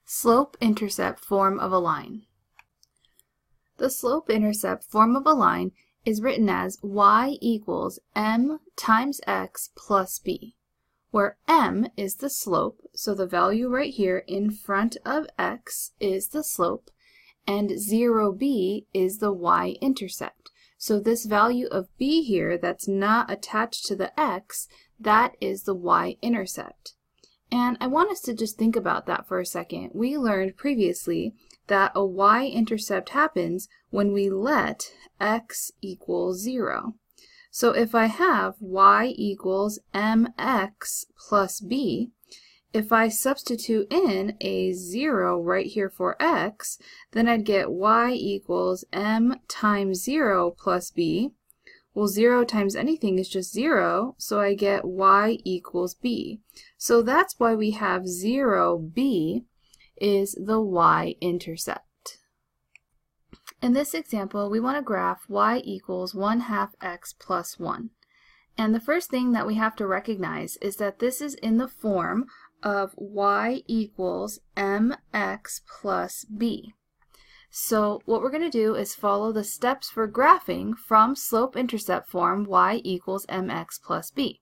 Slope-intercept form of a line. The slope-intercept form of a line is written as y equals m times x plus b, where m is the slope, so the value right here in front of x is the slope, and 0b is the y-intercept. So this value of b here that's not attached to the x, that is the y-intercept. And I want us to just think about that for a second. We learned previously that a y-intercept happens when we let x equal 0. So if I have y equals mx plus b, if I substitute in a 0 right here for x, then I'd get y equals m times 0 plus b. Well, 0 times anything is just 0, so I get y equals b. So that's why we have 0b is the y-intercept. In this example, we want to graph y equals 1/2 x plus 1. And the first thing that we have to recognize is that this is in the form of y equals mx plus b. So what we're going to do is follow the steps for graphing from slope-intercept form y equals mx plus b.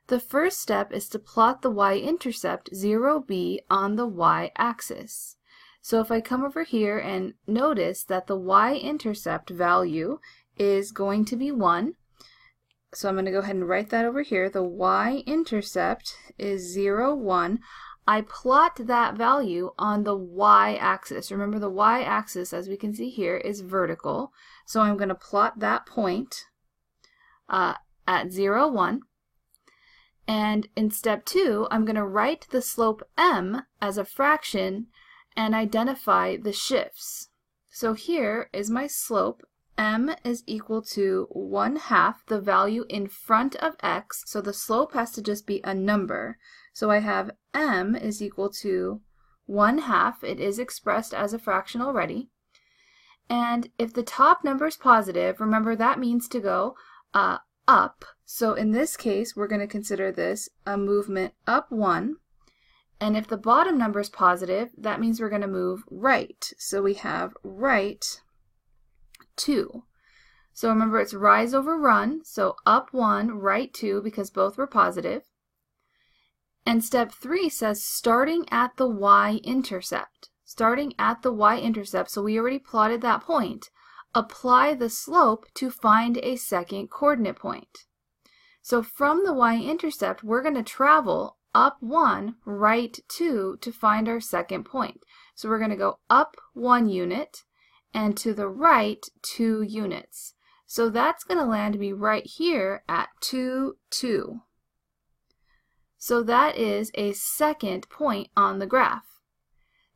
The first step is to plot the y-intercept 0b on the y-axis. So if I come over here and notice that the y-intercept value is going to be 1, so I'm going to go ahead and write that over here. The y-intercept is 0, 1. I plot that value on the y-axis. Remember, the y-axis, as we can see here, is vertical. So I'm going to plot that point at 0, 1. And in step 2, I'm going to write the slope m as a fraction and identify the shifts. So here is my slope. M is equal to 1/2 the value in front of x, so the slope has to just be a number. So I have m is equal to 1/2. It is expressed as a fraction already. And if the top number is positive, remember that means to go up. So in this case, we're going to consider this a movement up 1. And if the bottom number is positive, that means we're going to move right. So we have right 2. So remember, it's rise over run, so up 1, right 2, because both were positive. And step 3 says starting at the y-intercept. Starting at the y-intercept, so we already plotted that point. Apply the slope to find a second coordinate point. So from the y-intercept, we're going to travel up 1, right 2 to find our second point. So we're going to go up 1 unit, and to the right 2 units. So that's going to land me right here at 2, 2. So that is a second point on the graph.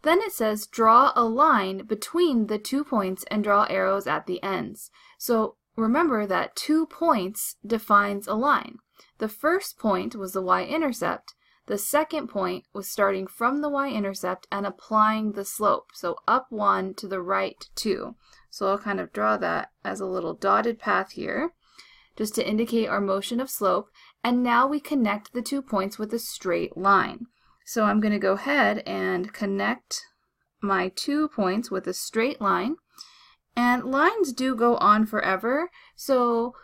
Then it says draw a line between the 2 points and draw arrows at the ends. So remember that 2 points defines a line. The first point was the y-intercept. The second point was starting from the y-intercept and applying the slope. So up 1 to the right 2. So I'll kind of draw that as a little dotted path here, just to indicate our motion of slope. And now we connect the 2 points with a straight line. So I'm going to go ahead and connect my 2 points with a straight line. And lines do go on forever, so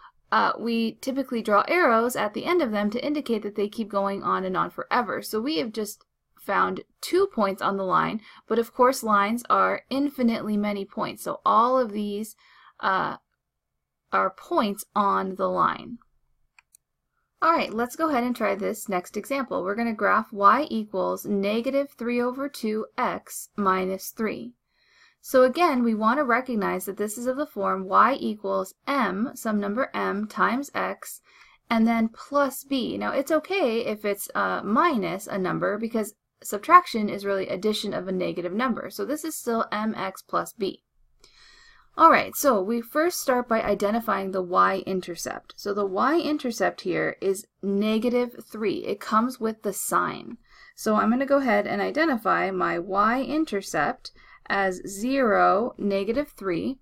we typically draw arrows at the end of them to indicate that they keep going on and on forever. So we have just found 2 points on the line, but of course lines are infinitely many points. So all of these are points on the line. Alright, let's go ahead and try this next example. We're going to graph y equals -3/2x minus 3. So again, we want to recognize that this is of the form y equals m, some number m, times x, and then plus b. Now it's okay if it's minus a number, because subtraction is really addition of a negative number. So this is still mx plus b. Alright, so we first start by identifying the y-intercept. So the y-intercept here is -3. It comes with the sign. So I'm going to go ahead and identify my y-intercept as 0, -3.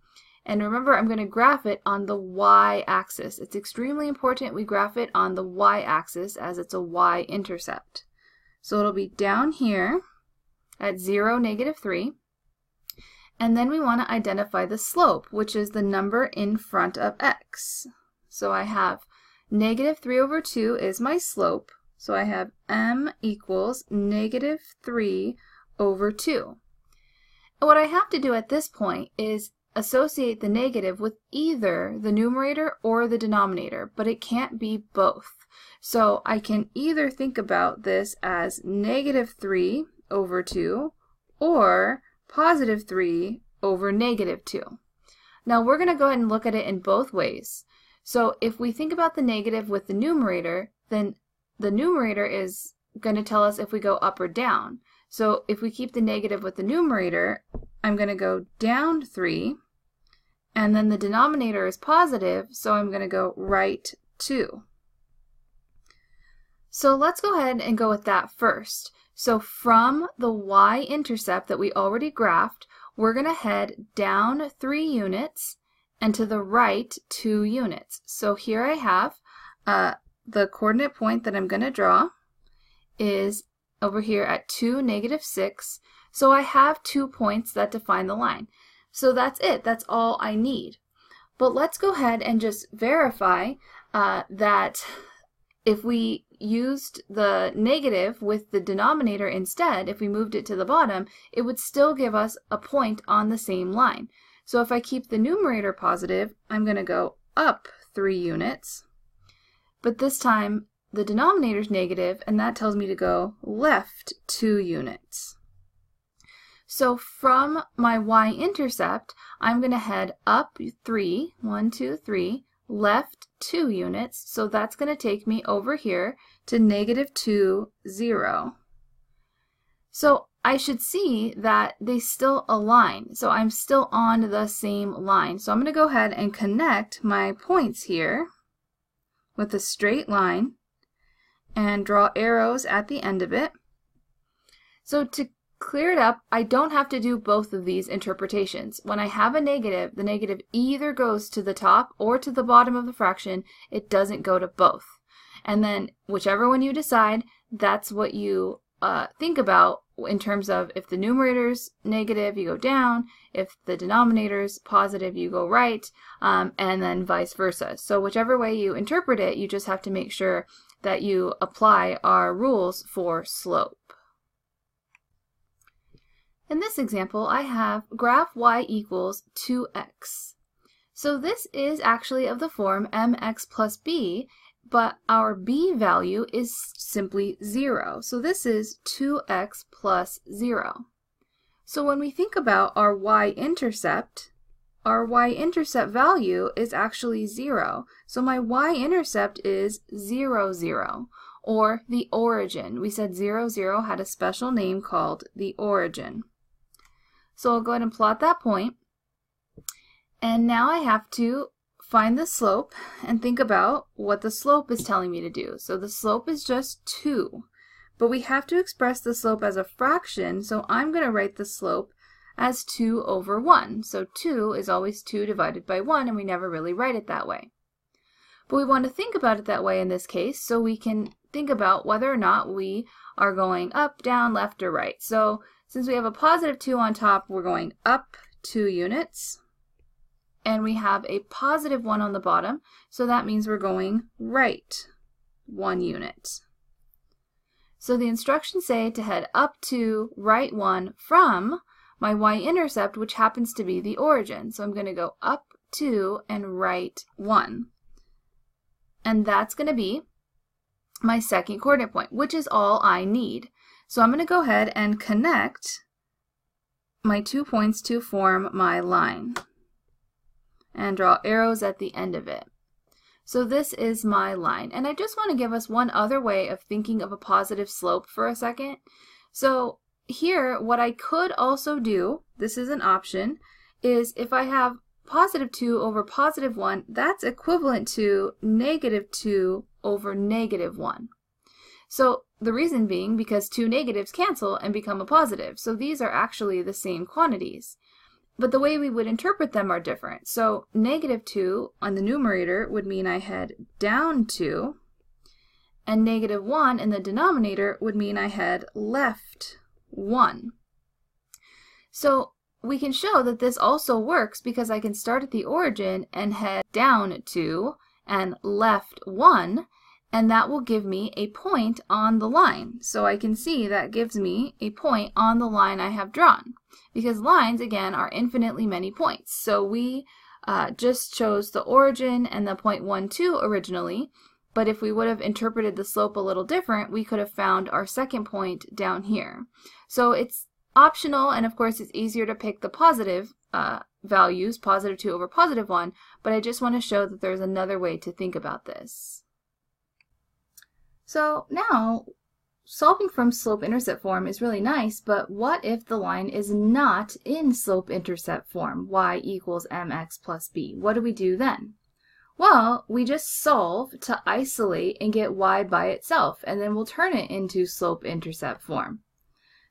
And remember, I'm going to graph it on the y-axis. It's extremely important we graph it on the y-axis as it's a y-intercept. So it'll be down here at 0, -3. And then we want to identify the slope, which is the number in front of x. So I have -3/2 is my slope. So I have m equals -3/2. And what I have to do at this point is associate the negative with either the numerator or the denominator, but it can't be both. So I can either think about this as -3/2 or +3/2. Now we're going to go ahead and look at it in both ways. So if we think about the negative with the numerator, then the numerator is going to tell us if we go up or down. So if we keep the negative with the numerator, I'm going to go down 3, and then the denominator is positive, so I'm going to go right 2. So let's go ahead and go with that first. So from the y-intercept that we already graphed, we're going to head down 3 units and to the right 2 units. So here I have the coordinate point that I'm going to draw is over here at 2, -6. So I have 2 points that define the line. So that's it. That's all I need. But let's go ahead and just verify that if we used the negative with the denominator instead, if we moved it to the bottom, it would still give us a point on the same line. So if I keep the numerator positive, I'm going to go up 3 units. But this time, the denominator is negative, and that tells me to go left 2 units. So from my y-intercept, I'm going to head up 3, 1, 2, 3, left 2 units. So that's going to take me over here to -2, 0. So I should see that they still align. So I'm still on the same line. So I'm going to go ahead and connect my points here with a straight line and draw arrows at the end of it. So to clear it up, I don't have to do both of these interpretations. When I have a negative, the negative either goes to the top or to the bottom of the fraction. It doesn't go to both. And then whichever one you decide, that's what you think about in terms of if the numerator's negative, you go down. If the denominator's positive, you go right, and then vice versa. So whichever way you interpret it, you just have to make sure that you apply our rules for slope. In this example, I have graph y equals 2x. So this is actually of the form mx+b, but our b value is simply 0. So this is 2x plus 0. So when we think about our y-intercept value is actually 0. So my y-intercept is 0, 0, or the origin. We said 0, 0 had a special name called the origin. So I'll go ahead and plot that point. And now I have to find the slope and think about what the slope is telling me to do. So the slope is just 2. But we have to express the slope as a fraction, so I'm going to write the slope as 2 over 1. So 2 is always 2 divided by 1, and we never really write it that way. But we want to think about it that way in this case, so we can think about whether or not we are going up, down, left, or right. So since we have a positive 2 on top, we're going up 2 units. And we have a positive 1 on the bottom, so that means we're going right 1 unit. So the instructions say to head up 2, right 1 from my y-intercept, which happens to be the origin. So I'm going to go up 2 and right 1. And that's going to be my second coordinate point, which is all I need. So I'm going to go ahead and connect my 2 points to form my line and draw arrows at the end of it. So this is my line. And I just want to give us one other way of thinking of a positive slope for a second. So here, what I could also do, this is an option, is if I have positive 2 over positive 1, that's equivalent to negative 2 over negative 1. So the reason being because 2 negatives cancel and become a positive. So these are actually the same quantities. But the way we would interpret them are different. So negative 2 on the numerator would mean I head down 2, and negative 1 in the denominator would mean I head left 1. So we can show that this also works because I can start at the origin and head down 2 and left 1, and that will give me a point on the line. So I can see that gives me a point on the line I have drawn, because lines, again, are infinitely many points. So we just chose the origin and the point 1, 2 originally, but if we would have interpreted the slope a little different, we could have found our second point down here. So it's optional, and of course it's easier to pick the positive values, positive 2 over positive 1, but I just want to show that there's another way to think about this. So now, solving from slope-intercept form is really nice, but what if the line is not in slope-intercept form, y equals mx plus b? What do we do then? Well, we just solve to isolate and get y by itself, and then we'll turn it into slope-intercept form.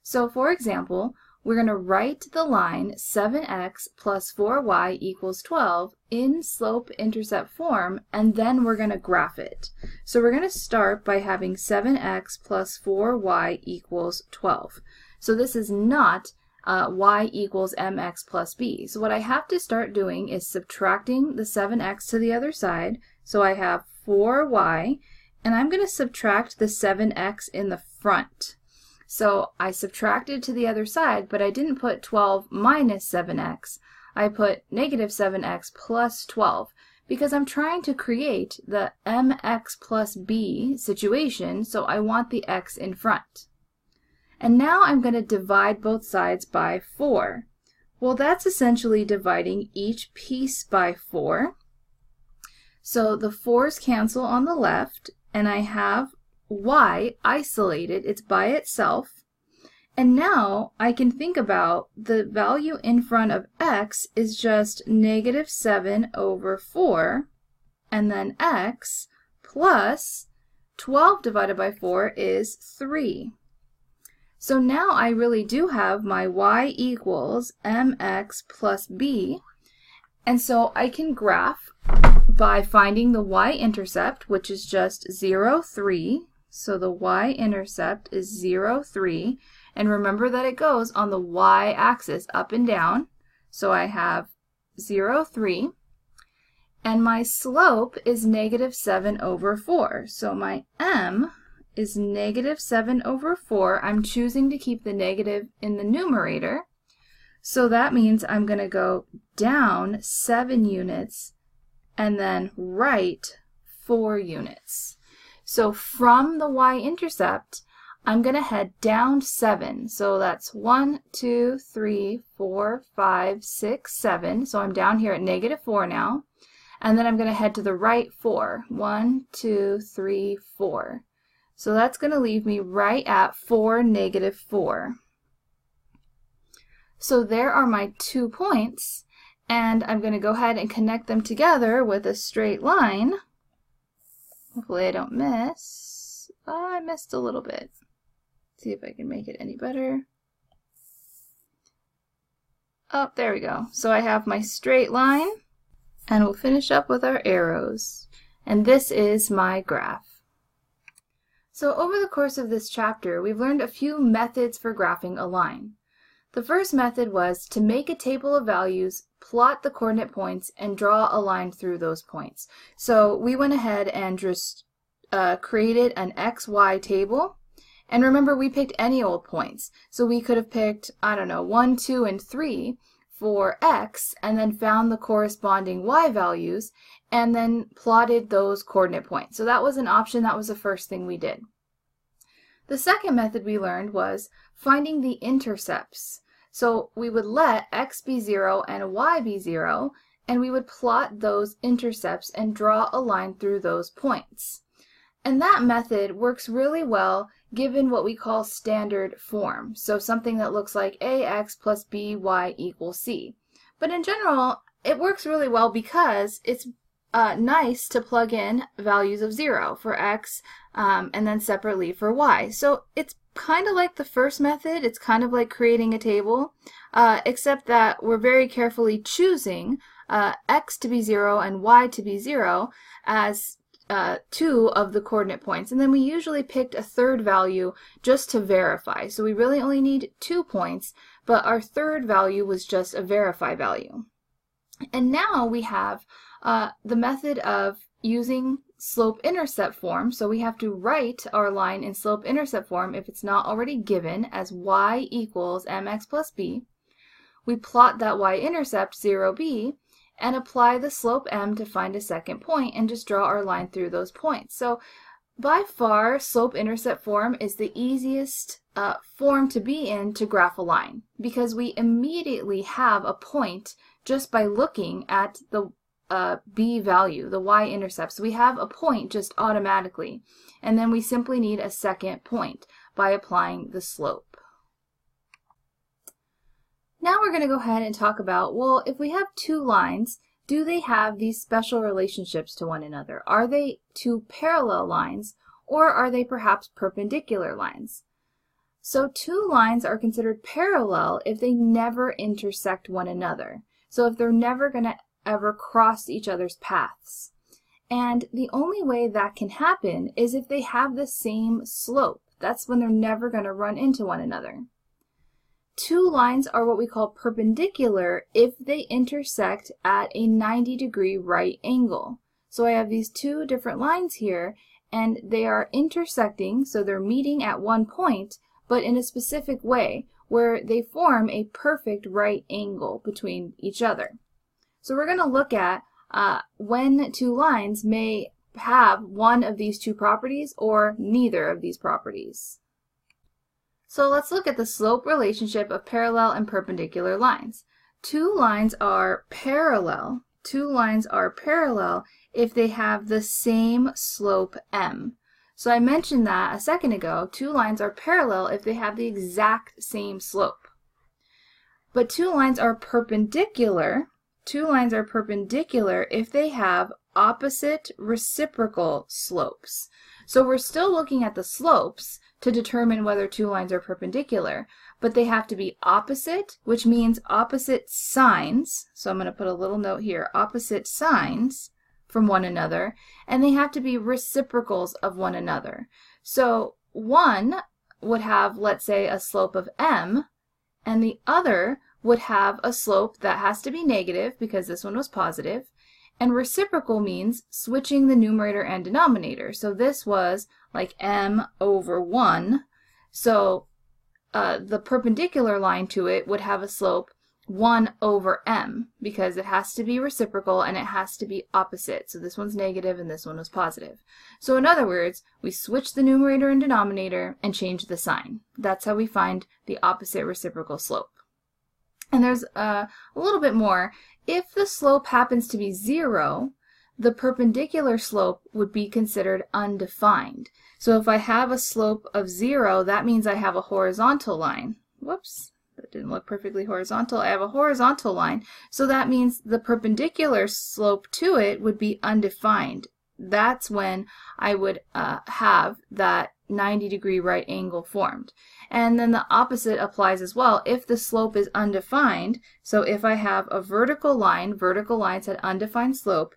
So for example, we're going to write the line 7x plus 4y equals 12 in slope-intercept form, and then we're going to graph it. So we're going to start by having 7x plus 4y equals 12. So this is not y equals mx plus b. So what I have to start doing is subtracting the 7x to the other side. So I have 4y, and I'm going to subtract the 7x in the front. So I subtracted to the other side, but I didn't put 12 minus 7x. I put negative 7x plus 12 because I'm trying to create the mx plus b situation, so I want the x in front. And now I'm going to divide both sides by 4. Well, that's essentially dividing each piece by 4. So the 4's cancel on the left, and I have y isolated, it's by itself, and now I can think about the value in front of x is just negative 7 over 4, and then x plus 12 divided by 4 is 3. So now I really do have my y equals mx plus b, and so I can graph by finding the y-intercept, which is just 0, 3. So the y-intercept is 0, 3, and remember that it goes on the y-axis up and down. So I have 0, 3, and my slope is negative 7 over 4. So my m is negative 7 over 4. I'm choosing to keep the negative in the numerator, so that means I'm going to go down 7 units and then right 4 units. So from the y-intercept, I'm going to head down 7. So that's 1, 2, 3, 4, 5, 6, 7. So I'm down here at negative 4 now. And then I'm going to head to the right 4. 1, 2, 3, 4. So that's going to leave me right at 4, negative 4. So there are my 2 points, and I'm going to go ahead and connect them together with a straight line. Hopefully I don't miss. I missed a little bit. See if I can make it any better. Oh, there we go. So I have my straight line, and we'll finish up with our arrows. And this is my graph. So over the course of this chapter, we've learned a few methods for graphing a line. The first method was to make a table of values, plot the coordinate points, and draw a line through those points. So we went ahead and just created an XY table. And remember, we picked any old points. So we could have picked, I don't know, 1, 2, and 3 for X, and then found the corresponding Y values, and then plotted those coordinate points. So that was an option. That was the first thing we did. The second method we learned was finding the intercepts. So we would let x be 0 and y be 0, and we would plot those intercepts and draw a line through those points. And that method works really well given what we call standard form. So something that looks like ax plus by equals c. But in general, it works really well because it's nice to plug in values of 0 for x and then separately for y. So it's kind of like the first method. It's kind of like creating a table, except that we're very carefully choosing x to be 0 and y to be 0 as 2 of the coordinate points, and then we usually picked a third value just to verify. So we really only need 2 points, but our third value was just a verify value. And now we have the method of using slope-intercept form. So we have to write our line in slope-intercept form if it's not already given as y equals mx plus b. We plot that y-intercept 0b and apply the slope m to find a second point and just draw our line through those points. So by far, slope-intercept form is the easiest form to be in to graph a line, because we immediately have a point just by looking at the b value, the y-intercept. So we have a point just automatically, and then we simply need a second point by applying the slope. Now we're going to go ahead and talk about, well, if we have two lines, do they have these special relationships to one another? Are they two parallel lines, or are they perhaps perpendicular lines? So two lines are considered parallel if they never intersect one another. So if they're never going to ever cross each other's paths. And the only way that can happen is if they have the same slope. That's when they're never going to run into one another. Two lines are what we call perpendicular if they intersect at a 90-degree right angle. So I have these two different lines here, and they are intersecting, so they're meeting at one point, but in a specific way, where they form a perfect right angle between each other. So we're going to look at when two lines may have one of these two properties or neither of these properties. So let's look at the slope relationship of parallel and perpendicular lines. Two lines are parallel. Two lines are parallel if they have the same slope m. So I mentioned that a second ago. Two lines are parallel if they have the exact same slope. But two lines are perpendicular. Two lines are perpendicular if they have opposite reciprocal slopes. So we're still looking at the slopes to determine whether two lines are perpendicular, but they have to be opposite, which means opposite signs. So I'm going to put a little note here, opposite signs from one another, and they have to be reciprocals of one another. So one would have, let's say, a slope of m, and the other would have a slope that has to be negative because this one was positive. And reciprocal means switching the numerator and denominator. So this was like m over 1. So the perpendicular line to it would have a slope 1 over m because it has to be reciprocal and it has to be opposite. So this one's negative and this one was positive. So in other words, we switch the numerator and denominator and change the sign. That's how we find the opposite reciprocal slope. And there's a little bit more. If the slope happens to be 0, the perpendicular slope would be considered undefined. So if I have a slope of 0, that means I have a horizontal line. Whoops, that didn't look perfectly horizontal. I have a horizontal line, so that means the perpendicular slope to it would be undefined. That's when I would have that 90-degree right angle formed. And then the opposite applies as well. If the slope is undefined, so if I have a vertical line, vertical lines had undefined slope,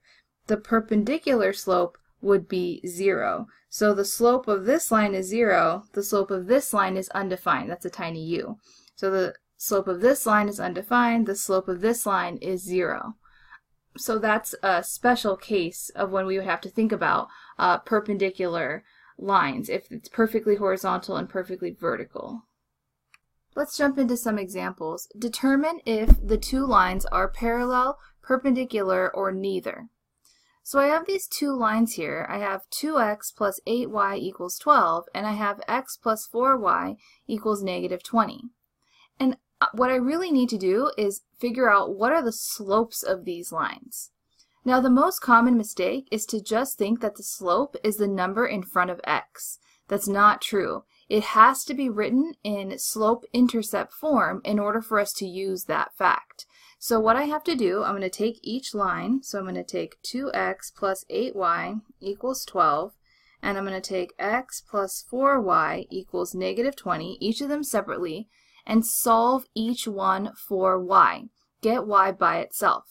the perpendicular slope would be 0. So the slope of this line is 0, the slope of this line is undefined. That's a tiny u. So the slope of this line is undefined, the slope of this line is 0. So that's a special case of when we would have to think about perpendicular lines, if it's perfectly horizontal and perfectly vertical. Let's jump into some examples. Determine if the two lines are parallel, perpendicular, or neither. So I have these two lines here. I have 2x plus 8y equals 12, and I have x plus 4y equals negative 20. And what I really need to do is figure out what are the slopes of these lines. Now the most common mistake is to just think that the slope is the number in front of x. That's not true. It has to be written in slope-intercept form in order for us to use that fact. So what I have to do, I'm going to take each line, so I'm going to take 2x plus 8y equals 12, and I'm going to take x plus 4y equals negative 20, each of them separately, and solve each one for y. Get y by itself.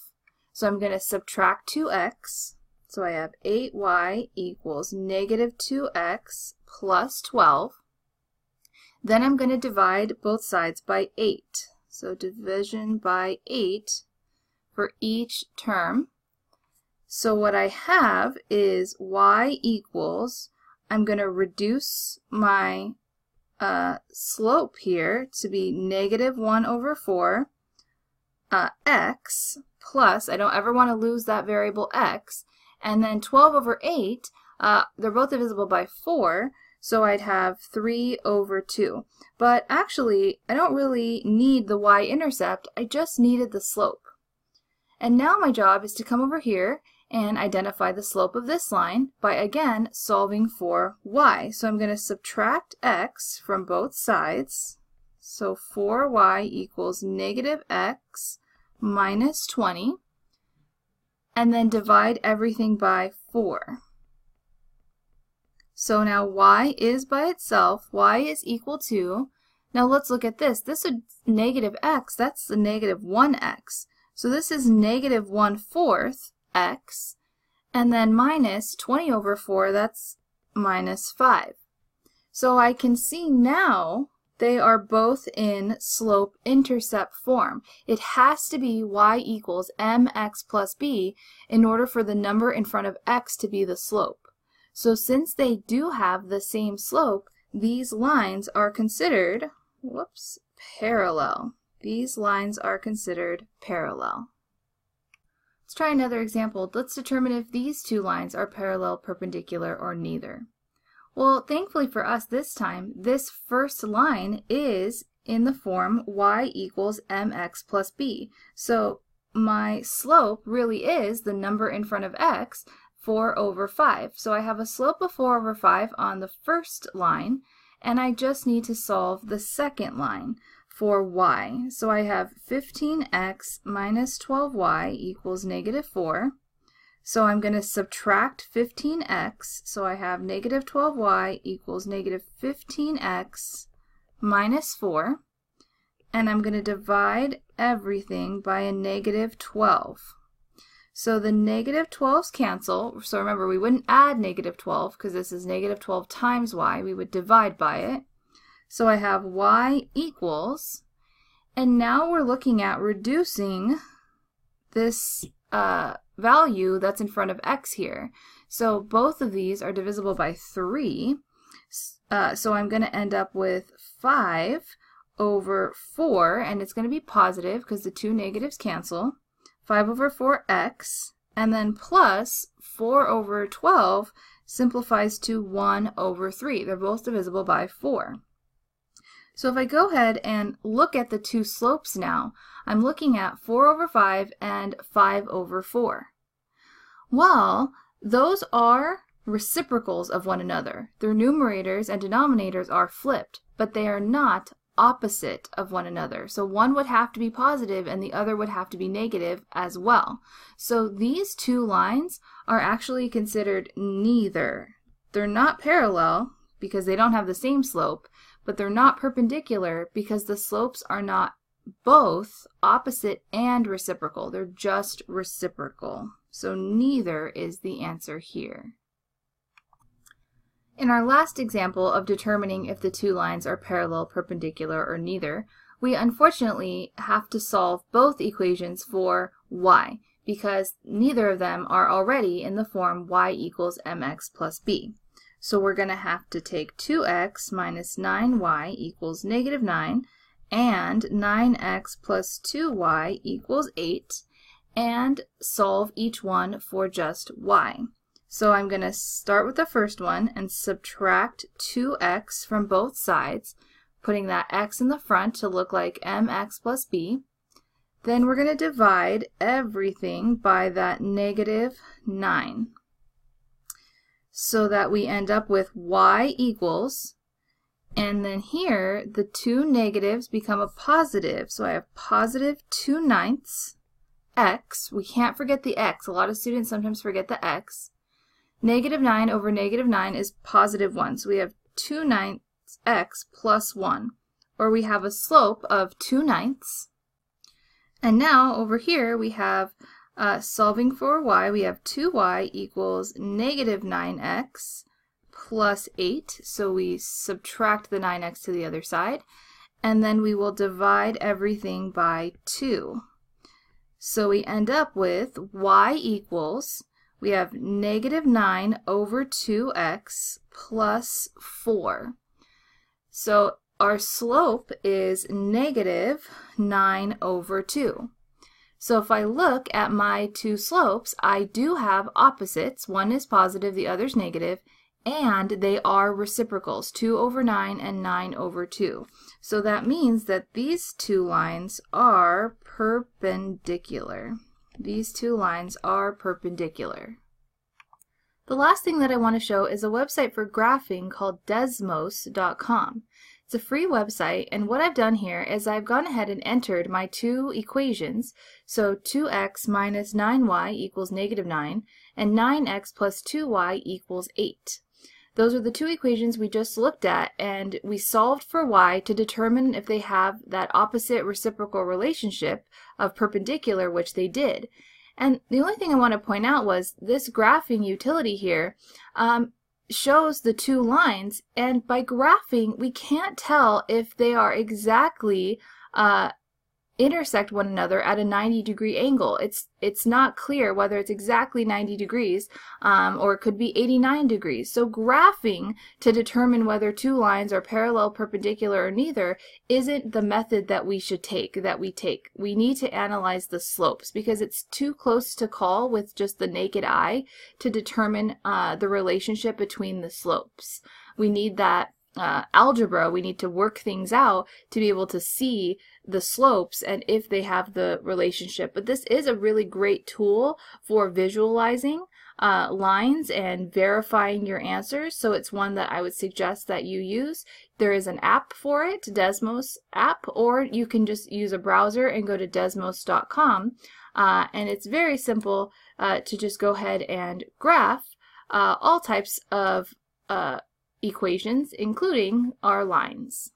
So I'm going to subtract 2x, So I have 8y equals negative 2x plus 12. Then I'm going to divide both sides by 8. So division by 8 for each term. So what I have is y equals, I'm going to reduce my slope here to be negative 1 over 4 x plus, I don't ever want to lose that variable x, and then 12 over 8, they're both divisible by 4, so I'd have 3 over 2. But actually, I don't really need the y-intercept, I just needed the slope. And now my job is to come over here and identify the slope of this line by, again, solving for y. So I'm going to subtract x from both sides. So 4y equals negative x minus 20. And then divide everything by 4. So now y is by itself. Y is equal to, now let's look at this. This is negative x. That's the negative 1x. So this is negative 1/4 x, and then minus 20 over 4, that's minus 5. So I can see now they are both in slope-intercept form. It has to be y equals mx plus b in order for the number in front of x to be the slope. So since they do have the same slope, these lines are considered, parallel. These lines are considered parallel. Let's try another example. Let's determine if these two lines are parallel, perpendicular, or neither. Well, thankfully for us this time, this first line is in the form y equals mx plus b. So my slope really is the number in front of x, 4 over 5. So I have a slope of 4 over 5 on the first line, and I just need to solve the second line for y. So I have 15x minus 12y equals negative 4. So I'm going to subtract 15x. So I have negative 12y equals negative 15x minus 4. And I'm going to divide everything by a negative 12. So the negative 12s cancel. So remember, we wouldn't add negative 12 because this is negative 12 times y. We would divide by it. So I have y equals, and now we're looking at reducing this value that's in front of x here. So both of these are divisible by 3. So I'm going to end up with 5 over 4, and it's going to be positive because the two negatives cancel. 5 over 4x, and then plus 4 over 12 simplifies to 1 over 3. They're both divisible by 4. So if I go ahead and look at the two slopes now, I'm looking at 4 over 5 and 5 over 4. Well, those are reciprocals of one another. Their numerators and denominators are flipped, but they are not opposite of one another. So one would have to be positive and the other would have to be negative as well. So these two lines are actually considered neither. They're not parallel because they don't have the same slope, but they're not perpendicular because the slopes are not both opposite and reciprocal. They're just reciprocal. So neither is the answer here. In our last example of determining if the two lines are parallel, perpendicular, or neither, we unfortunately have to solve both equations for y because neither of them are already in the form y equals mx plus b. So we're going to have to take 2x minus 9y equals negative 9 and 9x plus 2y equals 8 and solve each one for just y. So I'm going to start with the first one and subtract 2x from both sides, putting that x in the front to look like mx plus b. Then we're going to divide everything by that negative 9. So that we end up with y equals, and then here the two negatives become a positive. So I have positive 2/9 x. We can't forget the x. A lot of students sometimes forget the x. Negative 9 over negative 9 is positive 1. So we have 2/9 x plus 1. Or we have a slope of 2/9. And now over here we have Solving for y, we have 2y equals negative 9x plus 8. So we subtract the 9x to the other side. And then we will divide everything by 2. So we end up with y equals, we have negative 9 over 2x plus 4. So our slope is negative 9 over 2. So if I look at my two slopes, I do have opposites. One is positive, the other is negative, and they are reciprocals, 2 over 9 and 9 over 2. So that means that these two lines are perpendicular. These two lines are perpendicular. The last thing that I want to show is a website for graphing called desmos.com. It's a free website, and what I've done here is I've gone ahead and entered my two equations. So 2x minus 9y equals negative 9, and 9x plus 2y equals 8. Those are the two equations we just looked at, and we solved for y to determine if they have that opposite reciprocal relationship of perpendicular, which they did. And the only thing I want to point out was this graphing utility here shows the two lines, and by graphing we can't tell if they are exactly intersect one another at a 90-degree angle. It's not clear whether it's exactly 90 degrees or it could be 89 degrees. So graphing to determine whether two lines are parallel, perpendicular, or neither isn't the method that we should take, We need to analyze the slopes because it's too close to call with just the naked eye to determine the relationship between the slopes. We need that algebra, we need to work things out to be able to see the slopes and if they have the relationship. But this is a really great tool for visualizing lines and verifying your answers, so it's one that I would suggest that you use. There is an app for it, Desmos app, or you can just use a browser and go to desmos.com, and it's very simple to just go ahead and graph all types of equations, including our lines.